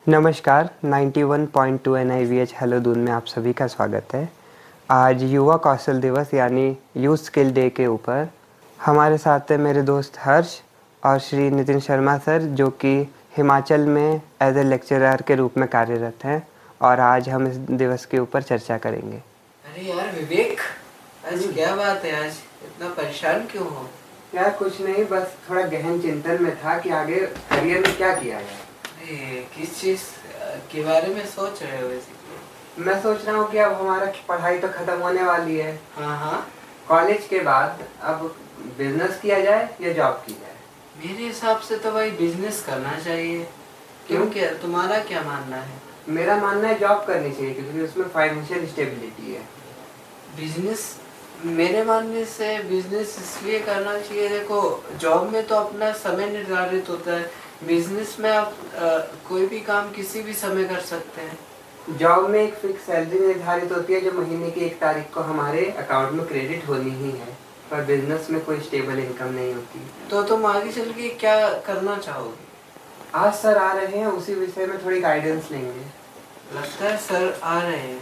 नमस्कार, 91.2 NIVH hello Doon में आप सभी का स्वागत है। आज युवा कौशल दिवस यानी यूथ स्किल डे के ऊपर हमारे साथ है मेरे दोस्त हर्ष और श्री नितिन शर्मा सर, जो कि हिमाचल में एज ए लेक्चरर के रूप में कार्यरत हैं और आज हम इस दिवस के ऊपर चर्चा करेंगे। अरे यार विवेक, आज क्या बात है? आज इतना परेशान क्यों हो? यार कुछ नहीं, बस थोड़ा गहन चिंतन में था कि आगे करियर में क्या किया जाए। किस चीज के बारे में सोच रहे हो? बेसिकली मैं सोच रहा हूँ कि अब हमारा पढ़ाई तो खत्म होने वाली है। हाँ, कॉलेज के बाद अब बिजनेस किया जाए या जॉब की जाए? मेरे हिसाब से तो भाई बिजनेस करना चाहिए। क्योंकि तुम्हारा क्या मानना है? मेरा मानना है जॉब करनी चाहिए, क्योंकि उसमें फाइनेंशियल स्टेबिलिटी है। बिजनेस मेरे मानने से बिजनेस इसलिए करना चाहिए, देखो जॉब में तो अपना समय निर्धारित होता है, बिजनेस में आप कोई भी काम किसी भी समय कर सकते हैं। जॉब में एक फिक्स सैलरी निर्धारित होती है जो महीने की 1 तारीख को हमारे अकाउंट में क्रेडिट होनी ही है, पर बिजनेस में कोई स्टेबल इनकम नहीं होती। तो तुम आगे चल के क्या करना चाहोगे? आज सर आ रहे हैं, उसी विषय में थोड़ी गाइडेंस लेंगे। लगता है सर आ रहे हैं।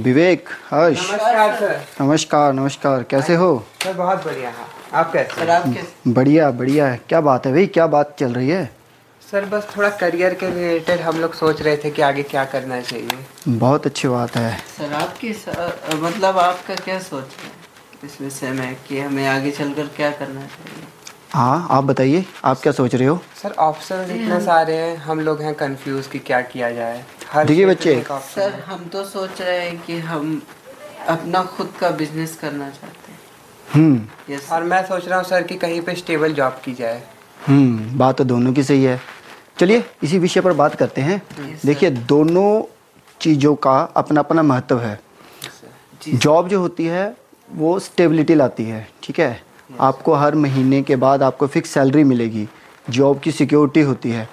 विवेक, हर्ष। नमस्कार सर। नमस्कार, कैसे हो? सर बहुत बढ़िया है, आप कैसे? सर आप कैसे? बढ़िया है। क्या बात है भाई, क्या बात चल रही है? सर बस थोड़ा करियर के रिलेटेड हम लोग सोच रहे थे कि आगे क्या करना चाहिए। बहुत अच्छी बात है। सर आपकी मतलब आपका क्या सोच है इस विषय में कि हमें आगे चलकर क्या करना चाहिए? हाँ, आप बताइए, आप क्या सोच रहे हो? सर ऑप्शन इतने सारे हैं, हम लोग हैं कंफ्यूज कि क्या किया जाए। देखिए बच्चे, सर हम तो सोच रहे हैं कि हम अपना खुद का बिजनेस करना चाहते हैं। यस। और मैं सोच रहा हूँ सर कि कहीं पे स्टेबल जॉब की जाए। बात तो दोनों की सही है। चलिए इसी विषय पर बात करते हैं। देखिए, दोनों चीज़ों का अपना अपना महत्व है। जॉब जो होती है वो स्टेबिलिटी लाती है, ठीक है। आपको हर महीने के बाद आपको फिक्स सैलरी मिलेगी, जॉब की सिक्योरिटी होती है,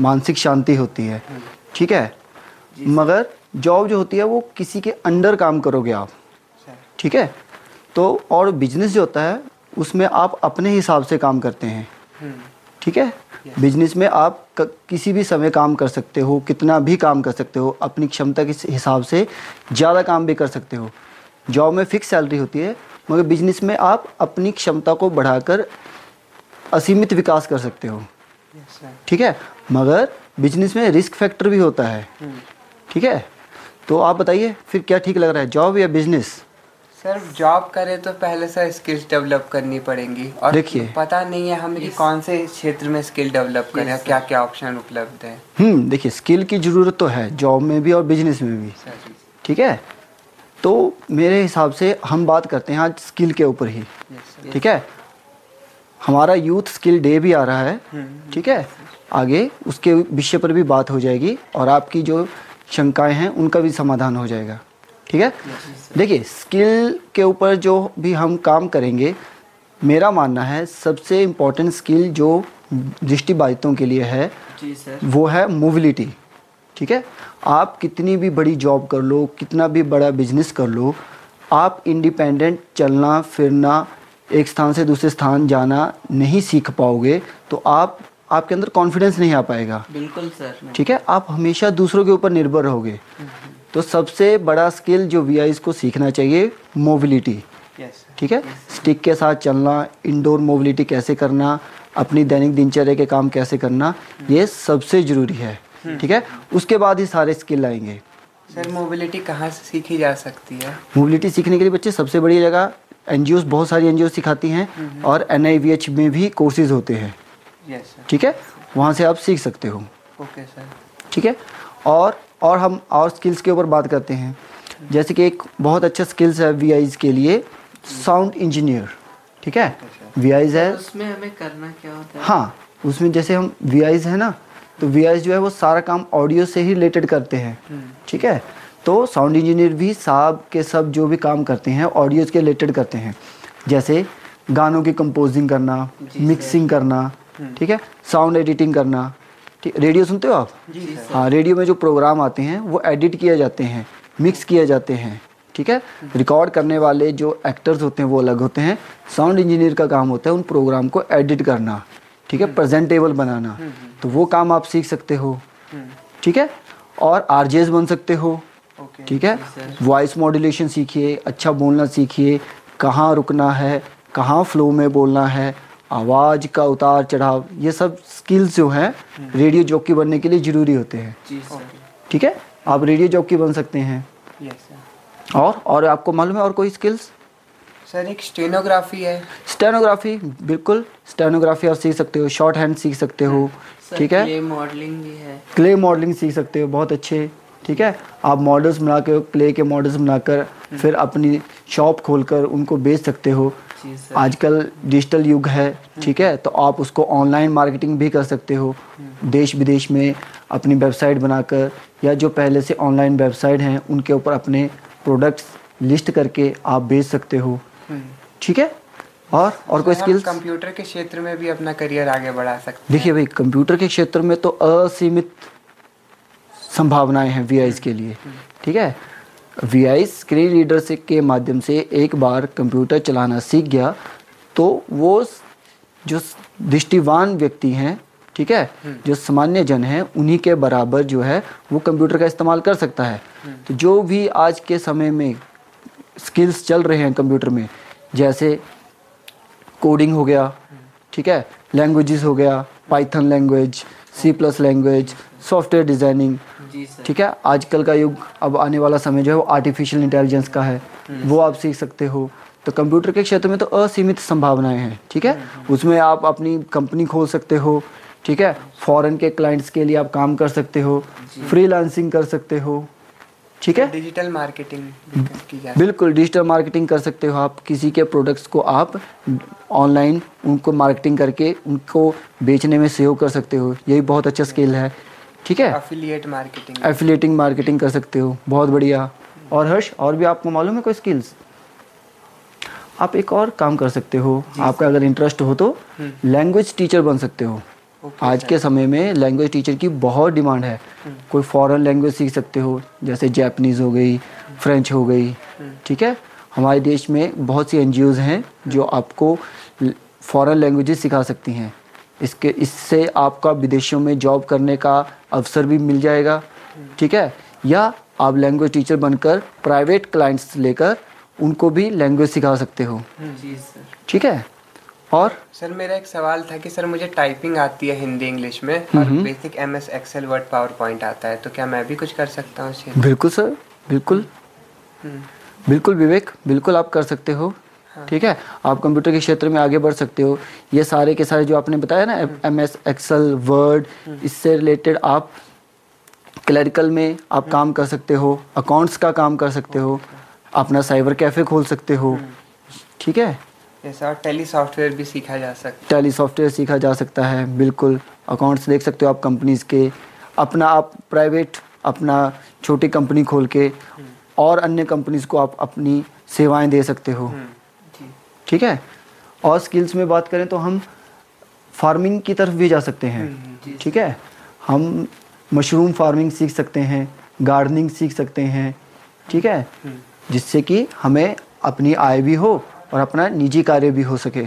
मानसिक शांति होती है, ठीक है। मगर जॉब जो होती है वो किसी के अंडर काम करोगे आप, ठीक है। तो और बिजनेस जो होता है उसमें आप अपने हिसाब से काम करते हैं, ठीक है। बिजनेस में आप किसी भी समय काम कर सकते हो, कितना भी काम कर सकते हो, अपनी क्षमता के हिसाब से ज़्यादा काम भी कर सकते हो। जॉब में फिक्स सैलरी होती है, मगर बिजनेस में आप अपनी क्षमता को बढ़ाकर असीमित विकास कर सकते हो, ठीक है। मगर बिजनेस में रिस्क फैक्टर भी होता है, ठीक है। तो आप बताइए फिर क्या ठीक लग रहा है, जॉब या बिजनेस? सर जॉब करें तो पहले से स्किल्स डेवलप करनी पड़ेंगी, और देखिए पता नहीं है हमें कि कौन से क्षेत्र में स्किल डेवलप करें, क्या क्या ऑप्शन उपलब्ध है। देखिए, स्किल की ज़रूरत तो है जॉब में भी और बिजनेस में भी, ठीक है। तो मेरे हिसाब से हम बात करते हैं आज स्किल के ऊपर ही, ठीक है। हमारा यूथ स्किल डे भी आ रहा है, ठीक है। आगे उसके विषय पर भी बात हो जाएगी और आपकी जो शंकाएं हैं उनका भी समाधान हो जाएगा, ठीक है। देखिए, स्किल के ऊपर जो भी हम काम करेंगे, मेरा मानना है सबसे इम्पोर्टेंट स्किल जो दृष्टिबाधितों के लिए है वो है मोबिलिटी, ठीक है। आप कितनी भी बड़ी जॉब कर लो, कितना भी बड़ा बिजनेस कर लो, आप इंडिपेंडेंट चलना फिरना, एक स्थान से दूसरे स्थान जाना नहीं सीख पाओगे तो आपके अंदर कॉन्फिडेंस नहीं आ पाएगा। बिल्कुल सर, ठीक है। आप हमेशा दूसरों के ऊपर निर्भर रहोगे। तो सबसे बड़ा स्किल जो वीआईज को सीखना चाहिए, मोबिलिटी, ठीक है। स्टिक के साथ चलना, इंडोर मोबिलिटी कैसे करना, अपनी दैनिक दिनचर्या के काम कैसे करना, ये सबसे ज़रूरी है, ठीक है। उसके बाद ही सारे स्किल आएंगे। सर मोबिलिटी कहाँ से सीखी जा सकती है? मोबिलिटी सीखने के लिए बच्चे सबसे बड़ी जगह एनजीओ, बहुत सारी एनजीओ सिखाती हैं और एनआईवीएच में भी कोर्सेज होते हैं, ठीक है। वहाँ से आप सीख सकते हो, ओके सर, ठीक है। और हम और स्किल्स के ऊपर बात करते हैं। जैसे कि एक बहुत अच्छा स्किल्स है वीआईज के लिए, साउंड इंजीनियर, ठीक है। वीआईज है, उसमें हमें करना क्या होता है? हाँ, उसमें जैसे हम वीआईज है ना, तो वीआईज जो है वो सारा काम ऑडियो से ही रिलेटेड करते हैं, ठीक है। तो साउंड इंजीनियर भी सब के सब जो भी काम करते हैं ऑडियो के रिलेटेड करते हैं, जैसे गानों की कंपोजिंग करना, मिक्सिंग करना, ठीक है, साउंड एडिटिंग करना, ठीक। रेडियो सुनते हो आप? जी हाँ, रेडियो में जो प्रोग्राम आते हैं वो एडिट किए जाते हैं, मिक्स किए जाते हैं, ठीक है। रिकॉर्ड करने वाले जो एक्टर्स होते हैं वो अलग होते हैं, साउंड इंजीनियर का काम होता है उन प्रोग्राम को एडिट करना, ठीक है, प्रेजेंटेबल बनाना, तो वो काम आप सीख सकते हो, ठीक है। और आरजेस बन सकते हो, ठीक है। वॉइस मॉड्यूलेशन सीखिए, अच्छा बोलना सीखिए, कहाँ रुकना है, कहाँ फ्लो में बोलना है, आवाज़ का उतार चढ़ाव, ये सब स्किल्स जो हैं रेडियो जॉकी बनने के लिए ज़रूरी होते हैं, ठीक है। आप रेडियो जॉकी बन सकते हैं। और आपको मालूम है और कोई स्किल्स? सर एक स्टेनोग्राफी है। स्टेनोग्राफी, बिल्कुल स्टेनोग्राफी आप सीख सकते हो, शॉर्ट हैंड सीख सकते हो, ठीक है। क्ले मॉडलिंग भी है। क्ले मॉडलिंग सीख सकते हो, बहुत अच्छे, ठीक है। आप मॉडल्स बना के, क्ले के मॉडल्स बनाकर फिर अपनी शॉप खोलकर उनको बेच सकते हो। आजकल डिजिटल युग है, ठीक है, तो आप उसको ऑनलाइन मार्केटिंग भी कर सकते हो, देश विदेश में अपनी वेबसाइट बनाकर, या जो पहले से ऑनलाइन वेबसाइट हैं उनके ऊपर अपने प्रोडक्ट्स लिस्ट करके आप बेच सकते हो, ठीक है। और कोई स्किल्स? कंप्यूटर के क्षेत्र में भी अपना करियर आगे बढ़ा सकते हैं। देखिए भाई, कंप्यूटर के क्षेत्र में तो असीमित संभावनाएं हैं वीआईज के लिए, ठीक है। वीआई स्क्रीन रीडर से के माध्यम से एक बार कंप्यूटर चलाना सीख गया तो वो जो दृष्टिवान व्यक्ति हैं, ठीक है, जो सामान्य जन हैं, उन्हीं के बराबर जो है वो कंप्यूटर का इस्तेमाल कर सकता है। तो जो भी आज के समय में स्किल्स चल रहे हैं कंप्यूटर में, जैसे कोडिंग हो गया, ठीक है, लैंग्वेजेस हो गया, Python language, C+ language, software designing, ठीक है। आजकल का युग, अब आने वाला समय जो है वो आर्टिफिशियल इंटेलिजेंस का है, वो आप सीख सकते हो। तो कंप्यूटर के क्षेत्र में तो असीमित संभावनाएं हैं, ठीक है। उसमें आप अपनी कंपनी खोल सकते हो, ठीक है, फॉरेन के क्लाइंट्स के लिए आप काम कर सकते हो, फ्रीलांसिंग कर सकते हो, ठीक है। डिजिटल मार्केटिंग की जाए, बिल्कुल डिजिटल मार्केटिंग कर सकते हो आप, किसी के प्रोडक्ट्स को आप ऑनलाइन उनको मार्केटिंग करके उनको बेचने में सहयोग कर सकते हो, यही बहुत अच्छा स्किल है, ठीक है। एफिलिएटिंग मार्केटिंग कर सकते हो, बहुत बढ़िया। और हर्ष, और भी आपको मालूम है कोई स्किल्स? आप एक और काम कर सकते हो, आपका अगर इंटरेस्ट हो तो लैंग्वेज टीचर बन सकते हो। आज के समय में लैंग्वेज टीचर की बहुत डिमांड है। कोई फॉरेन लैंग्वेज सीख सकते हो, जैसे जापानीज़ हो गई, फ्रेंच हो गई, ठीक है। हमारे देश में बहुत सी NGOs हैं जो आपको फॉरेन लैंग्वेजेस सिखा सकती हैं। इससे आपका विदेशों में जॉब करने का अवसर भी मिल जाएगा, ठीक है। या आप लैंग्वेज टीचर बनकर प्राइवेट क्लाइंट्स लेकर उनको भी लैंग्वेज सिखा सकते हो, जी सर, ठीक है। और सर मेरा एक सवाल था कि सर मुझे टाइपिंग आती है हिंदी इंग्लिश में, और basic MS Excel Word PowerPoint आता है, तो क्या मैं भी कुछ कर सकता हूँ? बिल्कुल सर, बिल्कुल बिल्कुल विवेक, बिल्कुल आप कर सकते हो, ठीक है। आप कंप्यूटर के क्षेत्र में आगे बढ़ सकते हो। ये सारे के सारे जो आपने बताया ना, MS एक्सेल वर्ड, इससे रिलेटेड आप क्लरिकल में आप काम कर सकते हो, अकाउंट्स का काम कर सकते हो, अपना साइबर कैफ़े खोल सकते हो, ठीक है। ऐसा टेली सॉफ्टवेयर भी सीखा जा सकता है। टेली सॉफ्टवेयर सीखा जा सकता है, बिल्कुल। अकाउंट्स देख सकते हो आप कंपनीज़ के, अपना आप प्राइवेट अपना छोटी कंपनी खोल के और अन्य कंपनीज़ को आप अपनी सेवाएं दे सकते हो, ठीक है। और स्किल्स में बात करें तो हम फार्मिंग की तरफ भी जा सकते हैं, ठीक है। हम मशरूम फार्मिंग सीख सकते हैं, गार्डनिंग सीख सकते हैं, ठीक है, जिससे कि हमें अपनी आय भी हो और अपना निजी कार्य भी हो सके।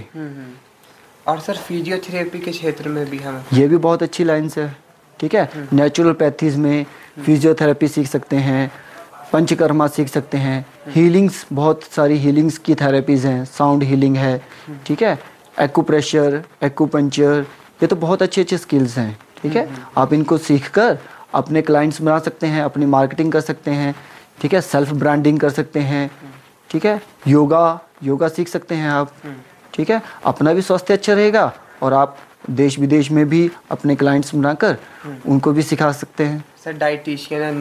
और सर फिजियोथेरेपी के क्षेत्र में भी हम, ये भी बहुत अच्छी लाइन्स है, ठीक है। नेचुरोपैथीज़ में फिजियोथेरेपी सीख सकते हैं, पंचकर्मा सीख सकते हैं, हीलिंग्स, बहुत सारी हीलिंग्स की थेरेपीज़ हैं, साउंड हीलिंग है, ठीक है, एक्यूप्रेशर, एक्यूपंक्चर, ये तो बहुत अच्छे अच्छे स्किल्स हैं, ठीक है। आप इनको सीखकर अपने क्लाइंट्स बना सकते हैं, अपनी मार्केटिंग कर सकते हैं, ठीक है, सेल्फ ब्रांडिंग कर सकते हैं, ठीक है। योगा सीख सकते हैं आप, ठीक है। अपना भी स्वास्थ्य अच्छा रहेगा और आप देश विदेश में भी अपने क्लाइंट्स बनाकर उनको भी सिखा सकते हैं। सर डाइटिशियन और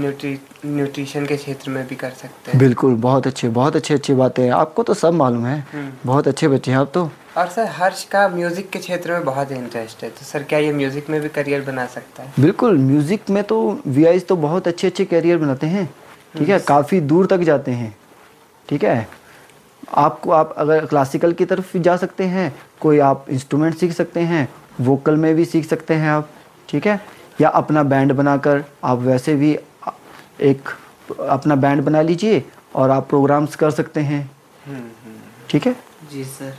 न्यूट्रिशन के क्षेत्र में भी कर सकते हैं। बिल्कुल, बहुत अच्छी बातें हैं, आपको तो सब मालूम है, बहुत अच्छे बच्चे हैं आप तो। और सर हर्ष का म्यूज़िक के क्षेत्र में बहुत इंटरेस्ट है, तो सर क्या ये म्यूज़िक में भी करियर बना सकता है? बिल्कुल, म्यूज़िक में तो वीआईज तो बहुत अच्छे अच्छे करियर बनाते हैं, ठीक है, काफ़ी दूर तक जाते हैं, ठीक है। आप अगर क्लासिकल की तरफ जा सकते हैं, कोई आप इंस्ट्रूमेंट सीख सकते हैं, वोकल में भी सीख सकते हैं आप, ठीक है। या अपना बैंड बनाकर आप वैसे भी एक अपना बैंड बना लीजिए और आप प्रोग्राम्स कर सकते हैं। ठीक है जी सर।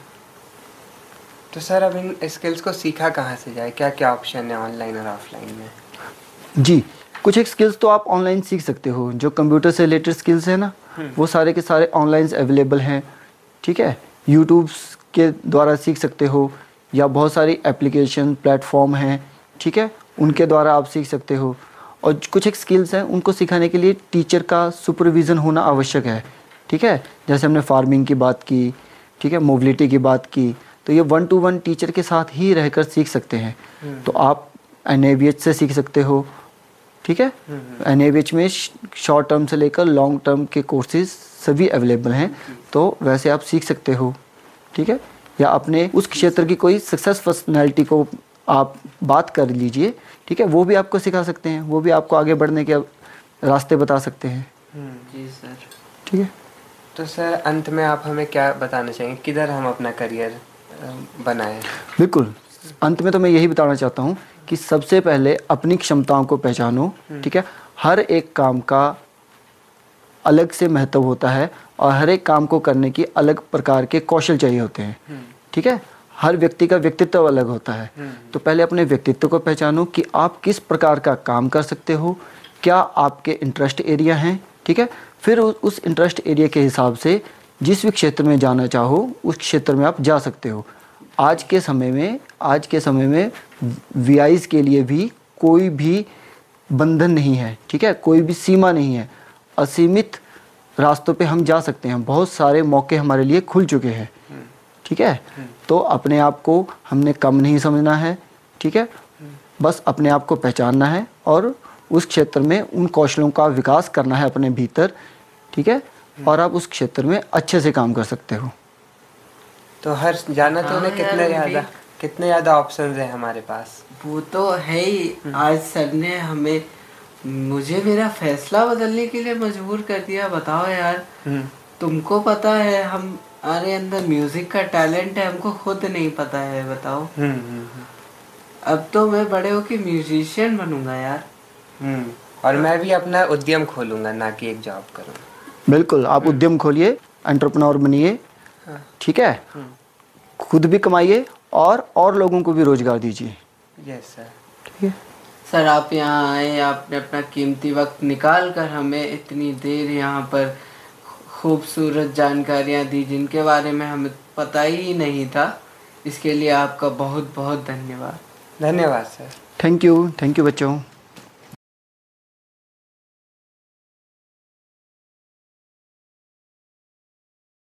तो सर अब इन स्किल्स को सीखा कहाँ से जाए, क्या क्या ऑप्शन है ऑनलाइन और ऑफलाइन में? जी, कुछ एक स्किल्स तो आप ऑनलाइन सीख सकते हो। जो कंप्यूटर से रिलेटेड स्किल्स है ना, वो सारे के सारे ऑनलाइन अवेलेबल हैं। ठीक है, यूट्यूब के द्वारा सीख सकते हो, या बहुत सारी एप्लीकेशन प्लेटफॉर्म हैं, ठीक है, उनके द्वारा आप सीख सकते हो। और कुछ एक स्किल्स हैं, उनको सिखाने के लिए टीचर का सुपरविज़न होना आवश्यक है। ठीक है, जैसे हमने फार्मिंग की बात की, ठीक है, मोबिलिटी की बात की, तो ये 1 to 1 टीचर के साथ ही रहकर सीख सकते हैं। तो आप NAVH से सीख सकते हो। ठीक है, NAVH में शॉर्ट टर्म से लेकर लॉन्ग टर्म के कोर्सेज सभी अवेलेबल हैं, तो वैसे आप सीख सकते हो। ठीक है, या अपने उस क्षेत्र की कोई सक्सेस पर्सनैलिटी को आप बात कर लीजिए। ठीक है, वो भी आपको सिखा सकते हैं, वो भी आपको आगे बढ़ने के रास्ते बता सकते हैं। जी सर। ठीक है, तो सर अंत में आप हमें क्या बताना चाहेंगे, किधर हम अपना करियर बनाएं? बिल्कुल, अंत में तो मैं यही बताना चाहता हूँ कि सबसे पहले अपनी क्षमताओं को पहचानो। ठीक है, हर एक काम का अलग से महत्व होता है और हर एक काम को करने की अलग प्रकार के कौशल चाहिए होते हैं। ठीक है, हर व्यक्ति का व्यक्तित्व अलग होता है। तो पहले अपने व्यक्तित्व को पहचानो कि आप किस प्रकार का काम कर सकते हो, क्या आपके इंटरेस्ट एरिया हैं। ठीक है, फिर उस इंटरेस्ट एरिया के हिसाब से जिस भी क्षेत्र में जाना चाहो उस क्षेत्र में आप जा सकते हो। आज के समय में VIs के लिए भी कोई भी बंधन नहीं है। ठीक है, कोई भी सीमा नहीं है, असीमित रास्तों पे हम जा सकते हैं, बहुत सारे मौके हमारे लिए खुल चुके हैं। ठीक है, तो अपने आप को हमने कम नहीं समझना है। ठीक है, बस अपने आप को पहचानना है और उस क्षेत्र में उन कौशलों का विकास करना है अपने भीतर। ठीक है, और आप उस क्षेत्र में अच्छे से काम कर सकते हो। तो हर जाना तो हमें कितने ज़्यादा ऑप्शंस हैं हमारे पास। वो तो है ही। आज सर ने मुझे मेरा फैसला बदलने के लिए मजबूर कर दिया। बताओ यार, तुमको पता है हमारे अंदर म्यूजिक का टैलेंट है, हमको खुद नहीं पता है। बताओ, अब तो मैं बड़े होके म्यूजिशियन बनूंगा यार। और मैं भी अपना उद्यम खोलूंगा, ना कि एक जॉब करूंगा। बिल्कुल, आप उद्यम खोलिए, एंटरप्रेन्योर बनिए। ठीक है, खुद भी कमाइए और लोगों को भी रोजगार दीजिए। Yes sir. ठीक है सर, आप यहाँ आए, आपने अपना कीमती वक्त निकाल कर हमें इतनी देर यहाँ पर खूबसूरत जानकारियाँ दी जिनके बारे में हमें पता ही नहीं था। इसके लिए आपका बहुत बहुत धन्यवाद। धन्यवाद सर। थैंक यू बच्चों।